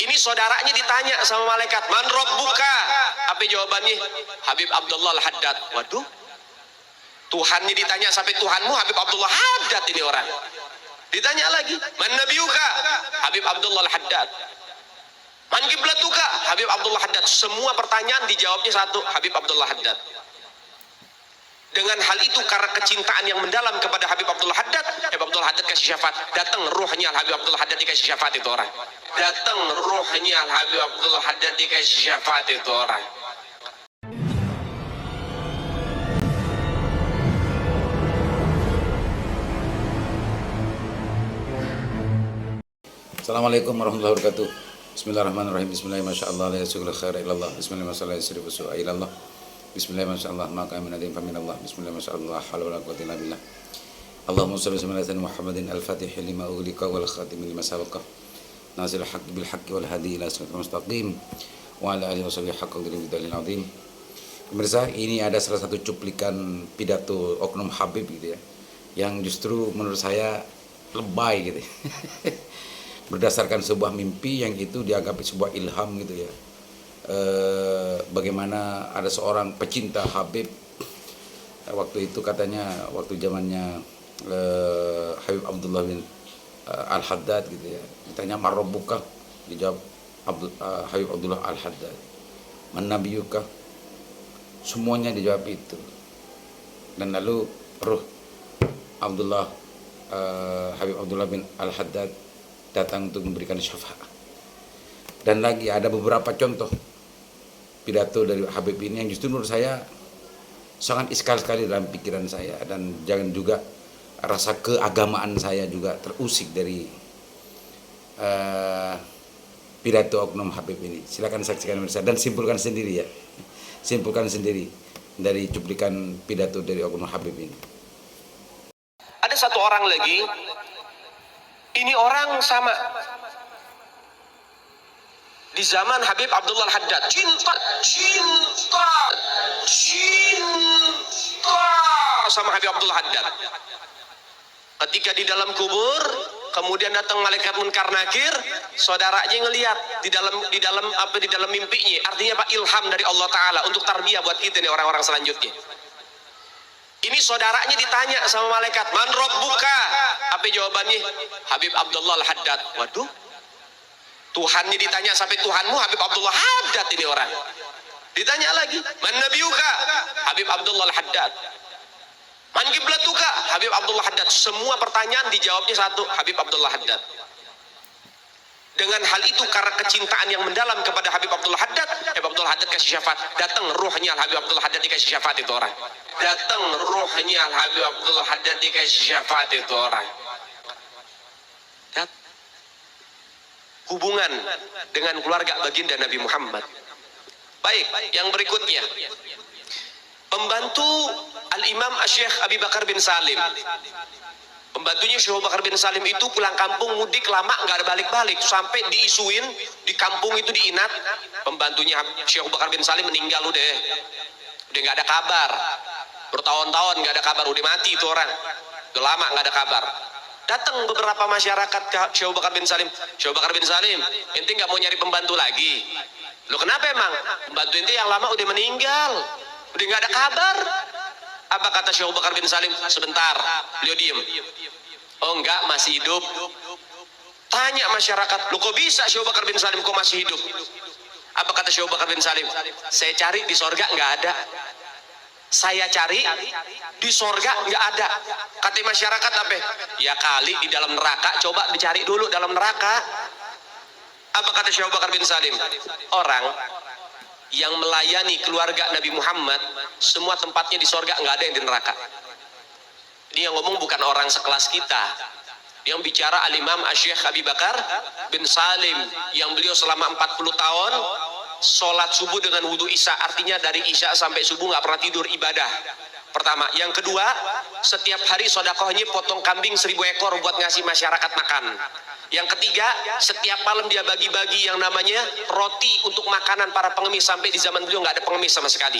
Ini saudaranya ditanya sama malaikat, man rabbuka? Apa jawabannya? Habib Abdullah Al-Haddad. Waduh, Tuhannya ditanya sampai Tuhanmu Habib Abdullah Haddad. Ini orang ditanya lagi, man nabiyuka? Habib Abdullah Al-Haddad. Man kiblatuka? Habib Abdullah Haddad. Semua pertanyaan dijawabnya satu, Habib Abdullah Haddad. Dengan hal itu, karena kecintaan yang mendalam kepada Habib Abdullah Haddad, Habib Abdullah Haddad kasih syafaat. Datang ruhnya Habib Abdullah Haddad dikasih syafaat itu orang. Datang ruhnya Habib Abdullah Haddad dikasih syafaat itu orang. Assalamualaikum warahmatullahi wabarakatuh. Bismillahirrahmanirrahim. Bismillahirrahmanirrahim. La yasugul khaira illallah. Bismillahirrahmanirrahim. Bismillahirrahmanirrahim. Maka min adim faminallah. Bismillahirrahmanirrahim. Hawla wala quwwata illa billah. Allahumma shalli wa sallim ala Muhammadin al-Fatih lima ughliqa wal khatim lima sabaqa. Nasil al-haqq bil haqq wal hadi ila siratal mustaqim. Wa ala alihi washabihi haqqa qadri dalil azim. Pemirsa, ini ada salah satu cuplikan pidato oknum Habib gitu ya, yang justru menurut saya lebay gitu. Berdasarkan sebuah mimpi yang itu dianggap sebuah ilham gitu ya. Bagaimana ada seorang pecinta Habib, waktu itu katanya waktu zamannya Habib Abdullah bin Al-Haddad gitu ya, ditanya marabbuka, dijawab Habib Abdullah Al-Haddad. Man nabiyuka? Semuanya dijawab itu. Dan lalu ruh Abdullah Habib Abdullah bin Al-Haddad datang untuk memberikan syafaat. Dan lagi ada beberapa contoh pidato dari Habib ini yang justru menurut saya sangat iskal sekali dalam pikiran saya, dan jangan juga rasa keagamaan saya juga terusik dari pidato oknum Habib ini. Silakan saksikan bersama dan simpulkan sendiri ya. Simpulkan sendiri dari cuplikan pidato dari oknum Habib ini. Ada satu orang lagi. Ini orang sama di zaman Habib Abdullah Al-Haddad, cinta sama Habib Abdullah Haddad. Ketika di dalam kubur, kemudian datang malaikat Munkar Nakir, saudaranya ngelihat di dalam mimpinya. Artinya Pak, ilham dari Allah Taala untuk tarbiyah buat kita nih orang-orang selanjutnya. Ini saudaranya ditanya sama malaikat, man rabbuka? Apa jawabannya? Habib Abdullah Al-Haddad. Waduh, Tuhannya ditanya sampai Tuhanmu Habib Abdullah Haddad. Ini orang ditanya lagi, man nabiyuka? Habib Abdullah Al-Haddad. Man kiblatuka? Habib Abdullah Haddad. Semua pertanyaan dijawabnya satu, Habib Abdullah Haddad. Dengan hal itu, karena kecintaan yang mendalam kepada Habib Abdullah Haddad, Habib Abdullah Haddad kasih syafaat. Datang ruhnya Habib Abdullah Haddad dikasih syafaat itu orang. Datang ruhnya Habib Abdullah Haddad dikasih syafaat itu orang. Hubungan dengan keluarga baginda Nabi Muhammad. Baik, yang berikutnya, pembantu Al-Imam Syekh Abi Bakar bin Salim. Pembantunya Syekh Abu Bakar bin Salim itu pulang kampung mudik lama nggak ada balik-balik, sampai diisuin di kampung itu diinat, pembantunya Syekh Abu Bakar bin Salim meninggal udah nggak ada kabar, bertahun-tahun nggak ada kabar, udah mati itu orang, udah lama nggak ada kabar. Datang beberapa masyarakat ke Syekh Abu Bakar bin Salim, Syekh Abu Bakar bin Salim, ente nggak mau nyari pembantu lagi? Lo kenapa emang? Pembantu ente yang lama udah meninggal, udah nggak ada kabar. Apa kata Syekh Abu Bakar bin Salim? Sebentar, beliau diem. Oh enggak, masih hidup. Tanya masyarakat, lu kok bisa Syekh Abu Bakar bin Salim kok masih hidup? Apa kata Syekh Abu Bakar bin Salim? Saya cari di sorga nggak ada. Saya cari di sorga nggak ada. Kata masyarakat apa? Ya kali di dalam neraka, coba dicari dulu dalam neraka. Apa kata Syekh Abu Bakar bin Salim? Orang yang melayani keluarga Nabi Muhammad, semua tempatnya di sorga, nggak ada yang di neraka. Ini yang ngomong bukan orang sekelas kita. Yang bicara Al-Imam Syekh Abi Bakar bin Salim, yang beliau selama 40 tahun sholat subuh dengan wudhu isya, artinya dari isya sampai subuh nggak pernah tidur, ibadah. Pertama. Yang kedua, setiap hari sodakohnya potong kambing 1000 ekor buat ngasih masyarakat makan. Yang ketiga, setiap malam dia bagi-bagi yang namanya roti untuk makanan para pengemis, sampai di zaman beliau nggak ada pengemis sama sekali.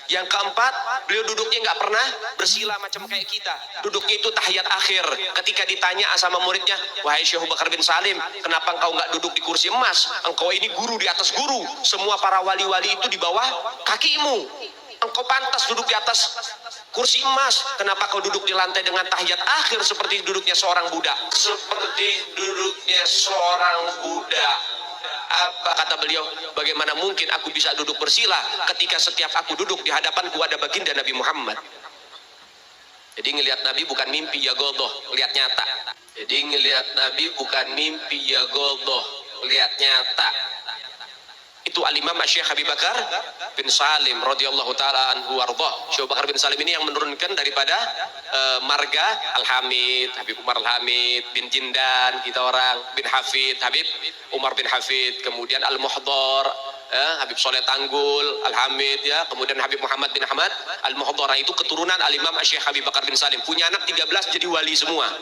Yang keempat, beliau duduknya nggak pernah bersila macam kayak kita. Duduknya itu tahiyat akhir. Ketika ditanya sama muridnya, wahai Syekh Abu Bakar bin Salim, kenapa engkau nggak duduk di kursi emas? Engkau ini guru di atas guru. Semua para wali-wali itu di bawah kakimu. Engkau pantas duduk di atas kursi emas. Kenapa kau duduk di lantai dengan tahiyat akhir seperti duduknya seorang budak? Seperti duduknya seorang budak. Apa kata beliau? Bagaimana mungkin aku bisa duduk bersila ketika setiap aku duduk di hadapanku ada baginda Nabi Muhammad? Jadi ngelihat Nabi bukan mimpi ya godoh, lihat nyata. Jadi ngelihat Nabi bukan mimpi ya godoh, lihat nyata. Itu Al-Imam Syekh Abi Bakar bin Salim radhiyallahu taala anhu warḍah. Syekh Bakar bin Salim ini yang menurunkan daripada marga Al-Hamid, Habib Umar Al-Hamid bin Jindan, kita orang bin Hafid, Habib Umar bin Hafid, kemudian Al-Muhdhar, Habib Soleh Tanggul Al-Hamid, ya, kemudian Habib Muhammad bin Ahmad Al-Muhdhar. Itu keturunan Al-Imam Syekh Abi Bakar bin Salim. Punya anak 13 jadi wali semua.